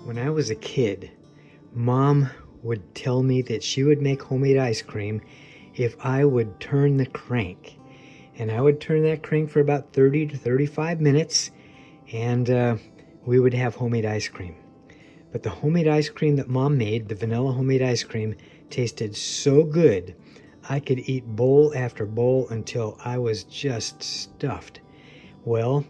When I was a kid, Mom would tell me that she would make homemade ice cream if I would turn the crank. And I would turn that crank for about 30 to 35 minutes, and we would have homemade ice cream. But the homemade ice cream that Mom made, the vanilla homemade ice cream, tasted so good, I could eat bowl after bowl until I was just stuffed. Well,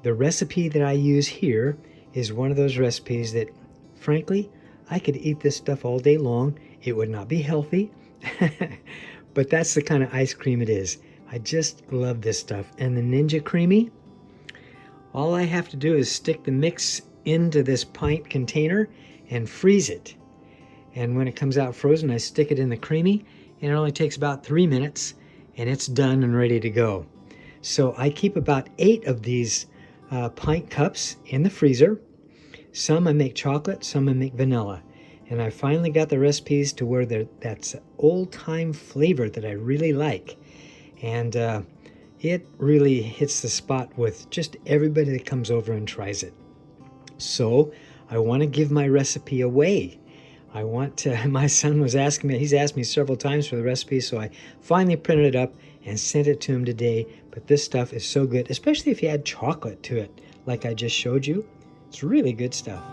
the recipe that I use here is one of those recipes that, frankly, I could eat this stuff all day long. It would not be healthy, but that's the kind of ice cream it is. I just love this stuff. And the Ninja Creami, all I have to do is stick the mix into this pint container and freeze it. And when it comes out frozen, I stick it in the Creami, and it only takes about 3 minutes, and it's done and ready to go. So I keep about 8 of these pint cups in the freezer. Some I make chocolate, some I make vanilla. And I finally got the recipes to where that's old-time flavor that I really like. And it really hits the spot with just everybody that comes over and tries it. So I want to give my recipe away. I want to, my son was asking me, he's asked me several times for the recipe, so I finally printed it up and sent it to him today. But this stuff is so good, especially if you add chocolate to it, like I just showed you. It's really good stuff.